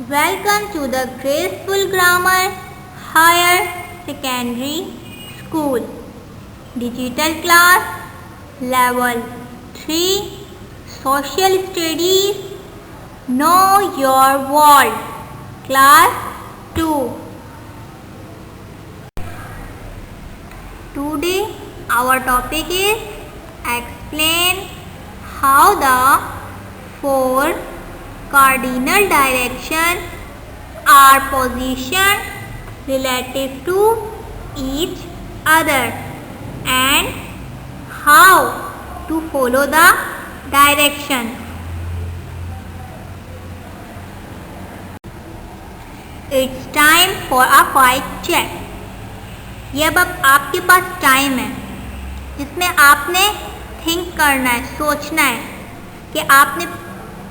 Welcome to the Graceful Grammar Higher Secondary School Digital Class Level 3 Social Studies Know Your World Class 2. Today our topic is explain how the four cardinal directions are positioned relative to each other and how to follow the direction. It's time for a quick check. ये अब आपके पास time है जिसमें आपने think करना है, सोचना है कि आपने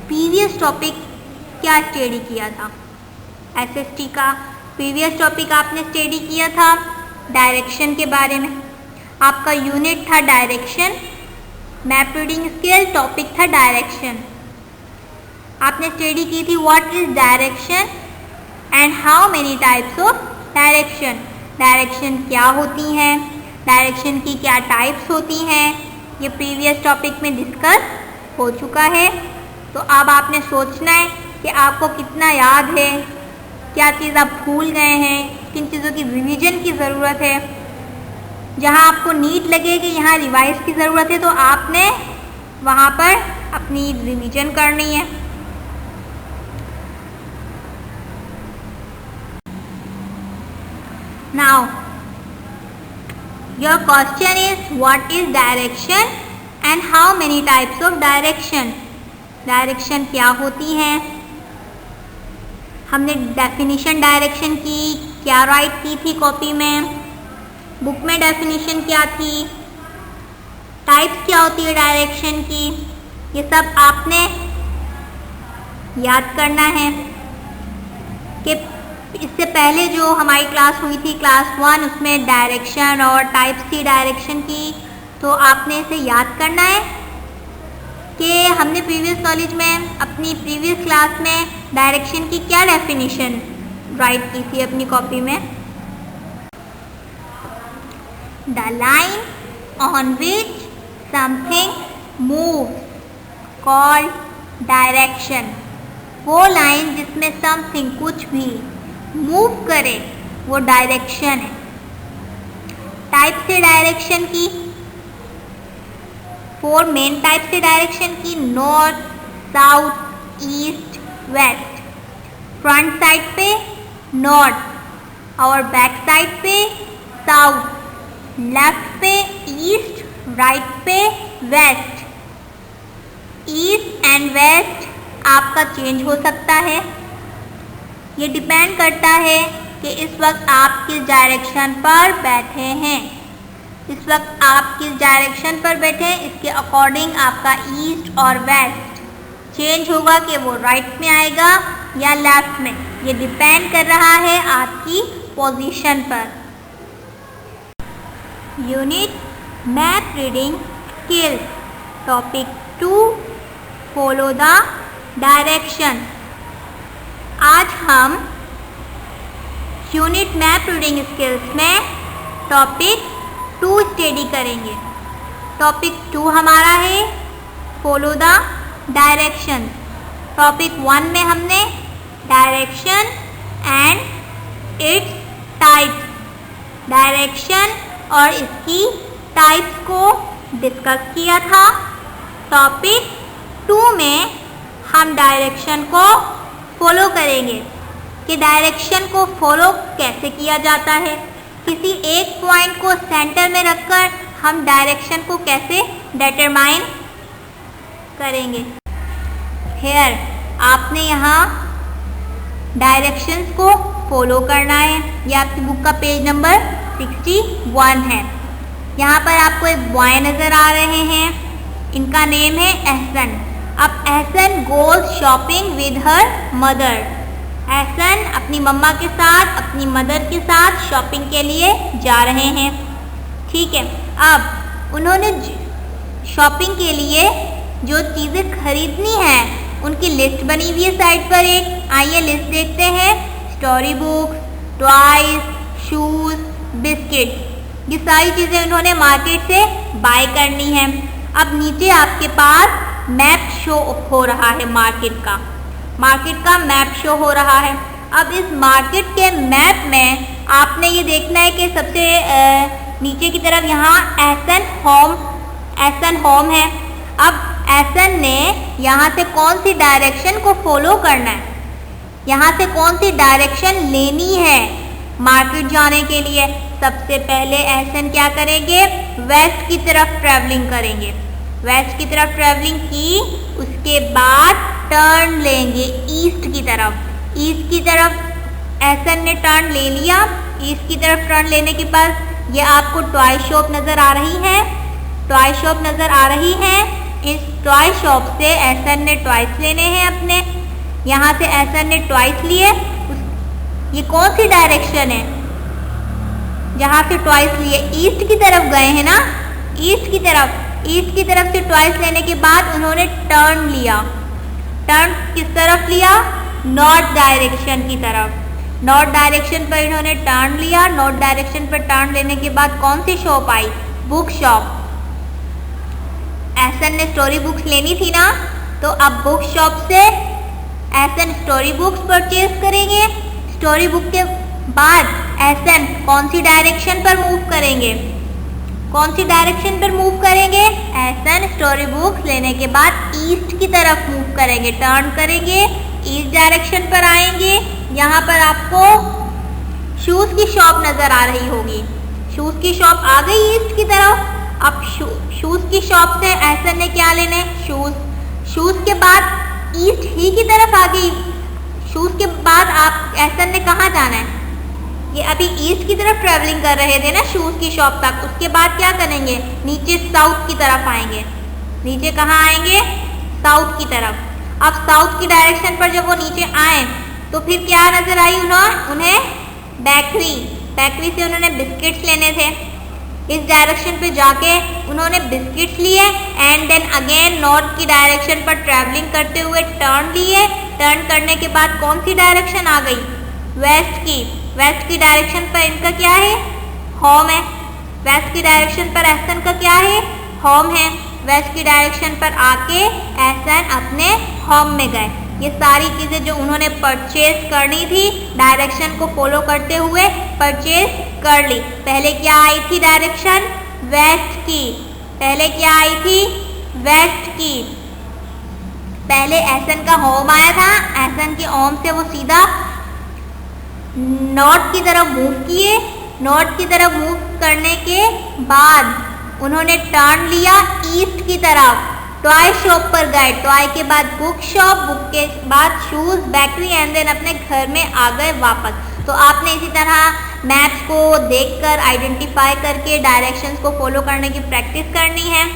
प्रीवियस टॉपिक क्या स्टडी किया था। एसएसटी का प्रीवियस टॉपिक आपने स्टडी किया था डायरेक्शन के बारे में। आपका यूनिट था direction, map reading skill topic था डायरेक्शन। आपने स्टडी की थी what is direction and how many types of direction. Direction क्या होती हैं, डायरेक्शन की क्या टाइप्स होती हैं, ये प्रीवियस टॉपिक में डिस्कस हो चुका है। तो अब आपने सोचना है कि आपको कितना याद है, क्या चीज़ आप भूल गए हैं, किन चीज़ों की रिवीजन की ज़रूरत है। जहाँ आपको नीट लगे कि यहाँ रिवाइज की ज़रूरत है तो आपने वहाँ पर अपनी रिवीजन करनी है। Now your question is what is direction and how many types of direction. Direction क्या होती हैं, हमने डेफिनेशन डायरेक्शन की क्या राइट की थी कॉपी में, बुक में डेफिनेशन क्या थी, टाइप्स क्या होती है डायरेक्शन की, ये सब आपने याद करना है। कि इससे पहले जो हमारी क्लास हुई थी क्लास 1 उसमें डायरेक्शन और टाइप्स थी डायरेक्शन की, तो आपने इसे याद करना है कि हमने प्रीवियस नॉलेज में अपनी प्रीवियस क्लास में डायरेक्शन की क्या डेफिनेशन राइट की थी अपनी कॉपी में। The line on which something moves called direction. वो लाइन जिसमें समथिंग कुछ भी मूव करे वो डायरेक्शन है। टाइप से डायरेक्शन की 4 मेन टाइप से डायरेक्शन की north, south, east, west. Front side पे नॉर्थ और बैक साइड पे साउथ, लेफ्ट पे ईस्ट, राइट पे वेस्ट। ईस्ट एंड वेस्ट आपका चेंज हो सकता है, ये डिपेंड करता है कि इस वक्त आप किस डायरेक्शन पर बैठे हैं। इस वक्त आप किस डायरेक्शन पर बैठे हैं इसके अकॉर्डिंग आपका ईस्ट और वेस्ट चेंज होगा कि वो राइट में आएगा या लेफ्ट में, ये डिपेंड कर रहा है आपकी पोजीशन पर। Unit map reading skills topic 2 follow the direction. आज हम यूनिट मैप रीडिंग स्किल्स में टॉपिक 2 स्टडी करेंगे। टॉपिक 2 हमारा है फॉलो द डायरेक्शन। टॉपिक 1 में हमने direction and its types, direction और इसकी टाइप्स को डिस्कस किया था। टॉपिक 2 में हम डायरेक्शन को फॉलो करेंगे कि डायरेक्शन को फॉलो कैसे किया जाता है, किसी एक पॉइंट को सेंटर में रखकर हम डायरेक्शन को कैसे डिटरमाइन करेंगे। हेयर आपने यहाँ डायरेक्शंस को फॉलो करना है। ये आपकी बुक का पेज नंबर 61 है। यहाँ पर आपको एक बॉय नज़र आ रहे हैं, इनका नेम है एहसन। अब Ehsan goes shopping with her mother. Ehsan अपनी मम्मा के साथ, अपनी मदर के साथ शॉपिंग के लिए जा रहे हैं। ठीक है, अब उन्होंने शॉपिंग के लिए जो चीज़ें खरीदनी है उनकी लिस्ट बनी हुई है साइड पर एक। आइए लिस्ट देखते हैं। Story books, toys, shoes, biscuit, ये सारी चीज़ें उन्होंने मार्केट से बाय करनी है। अब नीचे आपके पास मैप शो हो रहा है, मार्केट का मैप शो हो रहा है। अब इस मार्केट के मैप में आपने ये देखना है कि सबसे नीचे की तरफ यहाँ एसन होम है। अब एसन ने यहाँ से कौन सी डायरेक्शन को फॉलो करना है, यहाँ से कौन सी डायरेक्शन लेनी है मार्केट जाने के लिए। सबसे पहले एसन क्या करेंगे, वेस्ट की तरफ ट्रैवलिंग करेंगे। वेस्ट की तरफ ट्रैवलिंग की, उसके बाद टर्न लेंगे ईस्ट की तरफ। ईस्ट की तरफ एसन ने टर्न ले लिया। ईस्ट की तरफ टर्न लेने के बाद ये आपको टॉय शॉप नज़र आ रही है। टॉय शॉप नज़र आ रही है। इस टॉय शॉप से एसन ने टॉयस लेने हैं अपने। यहाँ से एसन ने टॉयस लिए। ये कौन सी डायरेक्शन है, जहाँ से टॉयस लिए ईस्ट की तरफ गए हैं ना, ईस्ट की तरफ से टॉयस लेने के बाद उन्होंने टर्न लिया। टर्न किस तरफ लिया, नॉर्थ डायरेक्शन की तरफ। नॉर्थ डायरेक्शन पर इन्होंने टर्न लिया। नॉर्थ डायरेक्शन पर टर्न लेने के बाद कौन सी शॉप आई, बुक शॉप। एसन ने स्टोरी बुक्स लेनी थी ना, तो अब बुक शॉप से एसन स्टोरी बुक्स परचेज करेंगे। स्टोरी बुक के बाद एसन कौन सी डायरेक्शन पर मूव करेंगे, एसन स्टोरी बुक्स लेने के बाद ईस्ट की तरफ मूव करेंगे, टर्न करेंगे, ईस्ट डायरेक्शन पर आएंगे। यहाँ पर आपको शूज़ की शॉप नज़र आ रही होगी। शूज़ की शॉप आ गई ईस्ट की तरफ। अब शूज़ की शॉप से एसन ने क्या लेने, शूज़ के बाद ईस्ट ही की तरफ आ गई। शूज़ के बाद आप एसन ने कहाँ जाना है, ये अभी ईस्ट की तरफ ट्रैवलिंग कर रहे थे ना शूज़ की शॉप तक। उसके बाद क्या करेंगे, नीचे साउथ की तरफ आएंगे। नीचे कहाँ आएंगे, साउथ की तरफ। अब साउथ की डायरेक्शन पर जब वो नीचे आए तो फिर क्या नज़र आई उन्हें बेकरी से उन्होंने बिस्किट्स लेने थे। इस डायरेक्शन पे जाके उन्होंने बिस्किट्स लिए एंड देन अगेन नॉर्थ की डायरेक्शन पर ट्रैवलिंग करते हुए टर्न लिए। टर्न करने के बाद कौन सी डायरेक्शन आ गई, वेस्ट की डायरेक्शन पर इनका क्या है, होम है। वेस्ट की डायरेक्शन पर एसन का क्या है, होम है। वेस्ट की डायरेक्शन पर आके एसन अपने होम में गए। ये सारी चीज़ें जो उन्होंने परचेज करनी थी डायरेक्शन को फॉलो करते हुए परचेज कर ली। पहले क्या आई थी डायरेक्शन, वेस्ट की। पहले एसन का होम आया था। एसन के होम से वो सीधा नॉर्थ की तरफ मूव किए। नॉर्थ की तरफ मूव करने के बाद उन्होंने टर्न लिया ईस्ट की तरफ। टॉय शॉप पर गए, टॉय के बाद बुक शॉप, बुक के बाद शूज़, बेकरी एंड देन अपने घर में आ गए वापस। तो आपने इसी तरह मैप्स को देखकर आइडेंटिफाई करके डायरेक्शंस को फॉलो करने की प्रैक्टिस करनी है।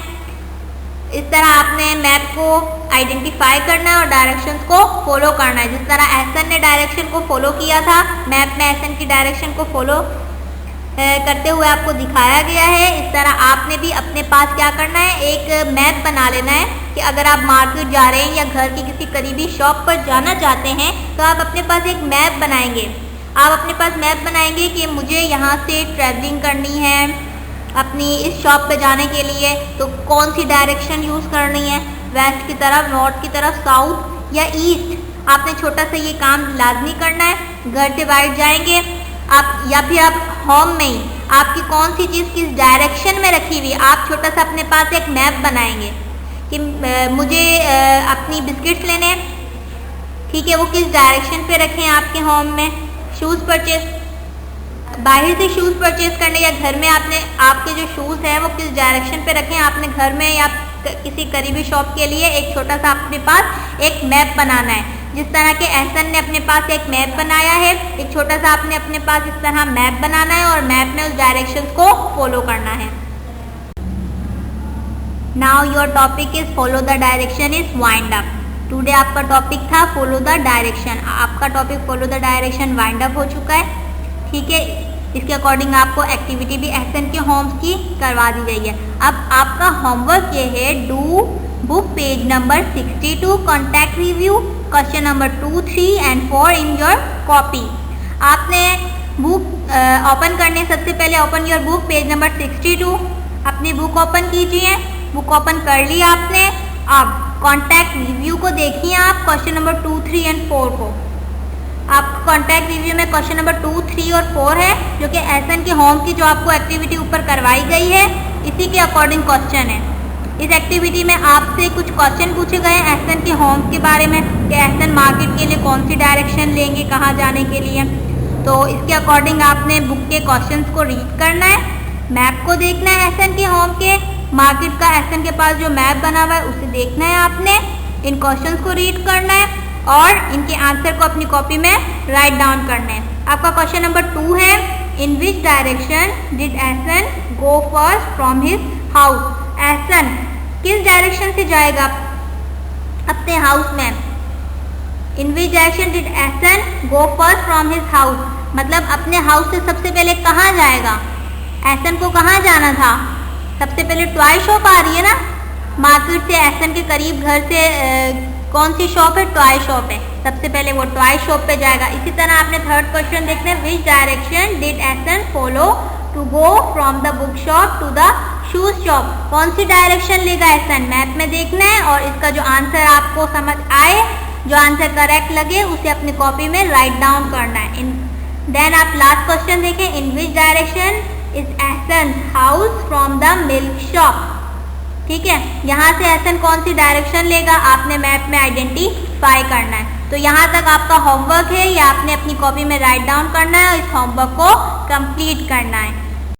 इस तरह आपने मैप को आइडेंटिफाई करना है और डायरेक्शंस को फॉलो करना है। जिस तरह एसन ने डायरेक्शन को फॉलो किया था, मैप में एसन की डायरेक्शन को फॉलो करते हुए आपको दिखाया गया है, इस तरह आपने भी अपने पास क्या करना है, एक मैप बना लेना है कि अगर आप मार्केट जा रहे हैं या घर की किसी करीबी शॉप पर जाना चाहते हैं तो आप अपने पास एक मैप बनाएंगे। आप अपने पास मैप बनाएंगे कि मुझे यहाँ से ट्रैवलिंग करनी है अपनी इस शॉप पे जाने के लिए, तो कौन सी डायरेक्शन यूज़ करनी है, वेस्ट की तरफ, नॉर्थ की तरफ, साउथ या ईस्ट। आपने छोटा सा ये काम लाजमी करना है। घर से बाहर जाएंगे आप या फिर आप होम में ही आपकी कौन सी चीज़ किस डायरेक्शन में रखी हुई, आप छोटा सा अपने पास एक मैप बनाएंगे कि मुझे अपनी बिस्किट्स लेने हैं, ठीक है, वो किस डायरेक्शन पे रखें आपके होम में। शूज़ परचेज, बाहर से शूज़ परचेज करने या घर में आपके जो शूज़ हैं वो किस डायरेक्शन पे रखें। आपने घर में या किसी करीबी शॉप के लिए एक छोटा सा अपने पास एक मैप बनाना है। जिस तरह के एसन ने अपने पास एक मैप बनाया है, एक छोटा सा आपने अपने पास इस तरह मैप बनाना है और मैप में उस डायरेक्शंस को फॉलो करना है। Now your topic is follow the direction is wind up. Today आपका टॉपिक था फॉलो द डायरेक्शन। आपका topic follow the direction wind up हो चुका है, ठीक है। इसके अकॉर्डिंग आपको एक्टिविटी भी एसन के होम्स की करवा दी गई है। अब आपका होमवर्क ये है, do book page number 62, contact review, question number 2, 3 and 4 in your copy. आपने बुक ओपन करने सबसे पहले open your book page number 62, अपनी बुक ओपन कीजिए। बुक ओपन कर लिया आपने। अब कॉन्टैक्ट रिव्यू को देखिए आप, क्वेश्चन नंबर 2, 3 and 4 को। आप कॉन्टैक्ट रिव्यू में क्वेश्चन नंबर 2, 3 और 4 है, जो कि एहसन की होम की जो आपको एक्टिविटी ऊपर करवाई गई है, इसी के अकॉर्डिंग क्वेश्चन है। इस एक्टिविटी में आपसे कुछ क्वेश्चन पूछे गए हैं एहसन के होम के बारे में, कि एहसन मार्केट के लिए कौन सी डायरेक्शन लेंगे, कहाँ जाने के लिए। तो इसके अकॉर्डिंग आपने बुक के क्वेश्चंस को रीड करना है, मैप को देखना है एहसन के होम के, मार्केट का एहसन के पास जो मैप बना हुआ है उसे देखना है आपने, इन क्वेश्चंस को रीड करना है और इनके आंसर को अपनी कॉपी में राइट डाउन करना है। आपका क्वेश्चन नंबर 2 है, in which direction did Ehsan go first from his house. Ehsan किस डायरेक्शन से जाएगा अपने हाउस में। In which direction did Ehsan go first from his house, मतलब अपने हाउस से सबसे पहले कहाँ जाएगा। एहसन को कहाँ जाना था, सबसे पहले टॉय शॉप आ रही है ना, मार्केट से एहसन के करीब घर से कौन सी शॉप है, टॉय शॉप है, सबसे पहले वो टॉय शॉप पे जाएगा। इसी तरह आपने थर्ड क्वेश्चन देखते हैं, which direction did Ehsan follow to go from the book shop to the shoes shop. कौन सी डायरेक्शन लेगा एहसन, मैप में देखना है और इसका जो आंसर आपको समझ आए, जो आंसर करेक्ट लगे, उसे अपनी कॉपी में राइट डाउन करना है। देन आप लास्ट क्वेश्चन देखें, in which direction is Ehsan house from the milk shop. ठीक है, यहाँ से एहसन कौन सी डायरेक्शन लेगा आपने मैप में आइडेंटिफाई करना है। तो यहाँ तक आपका होमवर्क है, ये आपने अपनी कॉपी में राइट डाउन करना है और इस होमवर्क को कंप्लीट करना है।